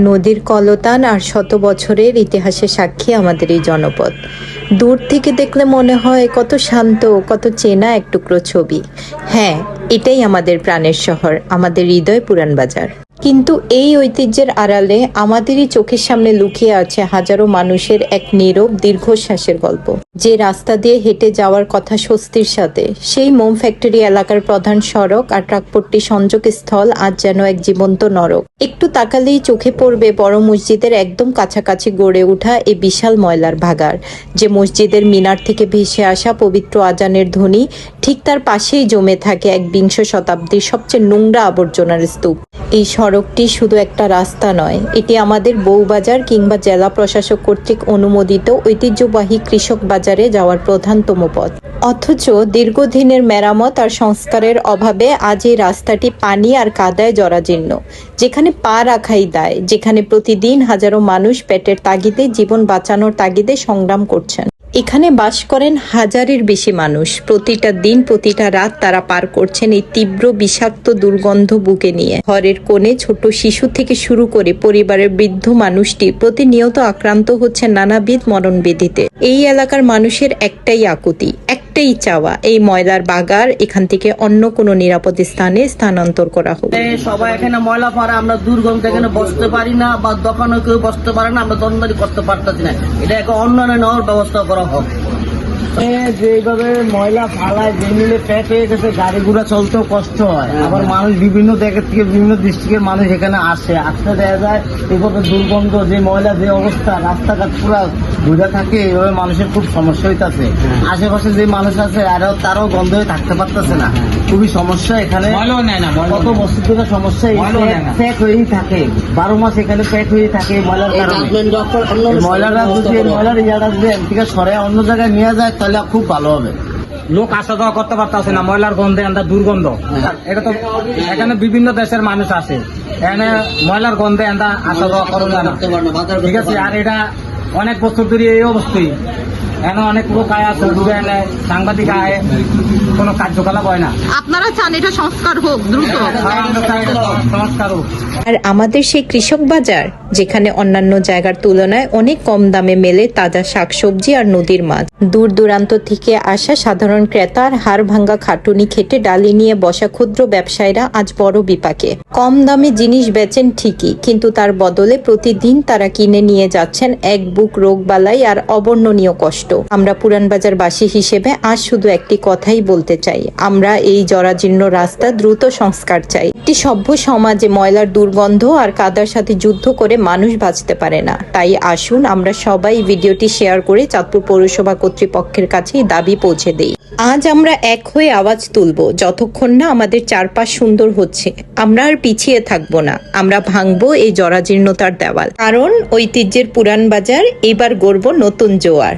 নদীর কলতান আর শত বছরের ইতিহাসের সাক্ষী আমাদের এই জনপদ। দূর থেকে দেখলে মনে হয় কত শান্ত, কত চেনা এক টুকরো ছবি। হ্যাঁ, এটাই আমাদের প্রাণের শহর, আমাদের হৃদয় পুরানবাজার। কিন্তু এই ঐতিহ্যের আড়ালে আমাদেরই চোখের সামনে লুকিয়ে আছে হাজারো মানুষের এক নীরব দীর্ঘশ্বাসের গল্প। যে রাস্তা দিয়ে হেঁটে যাওয়ার কথা স্বস্তির সাথে, সেই মোম ফ্যাক্টরি এলাকার প্রধান সড়ক আর ট্রাকপট্টি সংযোগ স্থল আজ যেন এক জীবন্ত নরক। একটু তাকালেই চোখে পড়বে বড় মসজিদের একদম কাছাকাছি গড়ে ওঠা এই বিশাল ময়লার ভাগাড়। যে মসজিদের মিনার থেকে ভেসে আসা পবিত্র আজানের ধ্বনি, ঠিক তার পাশেই জমে থাকে এক বিংশ শতাব্দীর সবচেয়ে নোংরা আবর্জনার স্তূপ। এই সড়কটি শুধু একটা রাস্তা নয়, এটি আমাদের বউবাজার কিংবা জেলা প্রশাসক কর্তৃক অনুমোদিত ঐতিহ্যবাহী কৃষক বাজারে যাওয়ার প্রধানতম পথ। অথচ দীর্ঘদিনের মেরামত আর সংস্কারের অভাবে আজ এই রাস্তাটি পানি আর কাদায় জরাজীর্ণ। যেখানে পা রাখাই দায়, যেখানে প্রতিদিন হাজারো মানুষ পেটের তাগিদে, জীবন বাঁচানোর তাগিদে সংগ্রাম করছেন। এখানে বাস করেন হাজারের বেশি মানুষ। প্রতিটা দিন, প্রতিটা রাত তারা পার করছেন এই তীব্র বিষাক্ত দুর্গন্ধ বুকে নিয়ে। ঘরের কোণে ছোট শিশু থেকে শুরু করে পরিবারের বৃদ্ধ মানুষটি প্রতিনিয়ত আক্রান্ত হচ্ছে নানাবিধ মরণব্যাধিতে। এই এলাকার মানুষের একটাই আকুতি, একটাই চাওয়া, এই ময়লার বাগার এখান থেকে অন্য কোনো নিরাপদ স্থানে স্থানান্তর করা হোক। সবাই এখানে ময়লা পড়ে, আমরা দুর্গন্ধ এখানে বসতে পারি না, বা দোকানে কেউ বসতে পারে না, আমরা দোকানদারি করতে পারতেছি না। এটা একটা অন্যান্য নেওয়ার ব্যবস্থা করা হোক। যেভাবে ময়লা ফালায়, যে মিলে প্যাক হয়ে গেছে, গাড়ি ঘোড়া চলতেও কষ্ট হয়। আবার মানুষ বিভিন্ন জায়গা থেকে, বিভিন্ন ডিস্ট্রিক্টের মানুষ এখানে আসতে দেখা যায় এভাবে দুর্গন্ধ, যে ময়লা, যে অবস্থা, রাস্তাঘাট পুরো ঘুরে থাকে, এইভাবে মানুষের খুব সমস্যা হইতেছে। আশেপাশে যে মানুষ আছে তারাও গন্ধ হয়ে থাকতে পারতেছে না, খুবই সমস্যা। এখানে কত বছর ধরে সমস্যা, প্যাক হয়েই থাকে 12 মাস, এখানে প্যাক হয়ে থাকে ময়লার কারণে। ময়লাটা যদি ময়লার ইয়াটা ঠিক আছে সরে অন্য জায়গায় নিয়ে যায় তাহলে খুব ভালো হবে। লোক আসা যাওয়া করতে পারতেছে না, ময়লার গন্ধে এন্দা দুর্গন্ধ। এটা তো এখানে বিভিন্ন দেশের মানুষ আসে, এখানে ময়লার গন্ধে এন্দা আসা যাওয়া করা যায় না, ঠিক আছে। আর এটা অনেক বছর ধরে এই অবস্থায়। এখানে অনেক লোক আয় আছে, এনে সাংবাদিক আয়, কোনো কার্যকলাপ হয় না। আপনারা চান এটা সংস্কার হোক দ্রুত? সংস্কার হোক। আর আমাদের সেই কৃষক বাজার, যেখানে অন্যান্য জায়গার তুলনায় অনেক কম দামে মেলে তাজা শাকসবজি আর নদীর মাছ। দূর দূরান্ত থেকে আসা সাধারণ ক্রেতা আর হাড় ভাঙ্গা খাটুনি খেটে ডালি নিয়ে বসা ক্ষুদ্র ব্যবসায়ীরা আজ বড় বিপাকে। কম দামে জিনিস বেচেন ঠিকই, কিন্তু তার বদলে প্রতিদিন তারা কিনে নিয়ে যাচ্ছেন এক বুক রোগবালাই আর অবর্ণনীয় কষ্ট। আমরা পুরানবাজারবাসী হিসেবে আজ শুধু একটি কথাই বলতে চাই, আমরা এই জরাজীর্ণ রাস্তা দ্রুত সংস্কার চাই। একটি সভ্য সমাজে ময়লার দুর্গন্ধ আর কাদার সাথে যুদ্ধ করে মানুষ বাঁচতে পারে না। তাই আসুন আমরা সবাই ভিডিওটি শেয়ার করে চাঁদপুর পৌরসভা কর্তৃপক্ষের কাছে দাবি পৌঁছে দেই। আজ আমরা এক হয়ে আওয়াজ তুলব, যতক্ষণ না আমাদের চারপাশ সুন্দর হচ্ছে। আমরা আর পিছিয়ে থাকবো না, আমরা ভাঙবো এই জরাজীর্ণতার দেওয়াল। কারণ ঐতিহ্যের পুরান বাজার এবার গড়ব নতুন জোয়ার।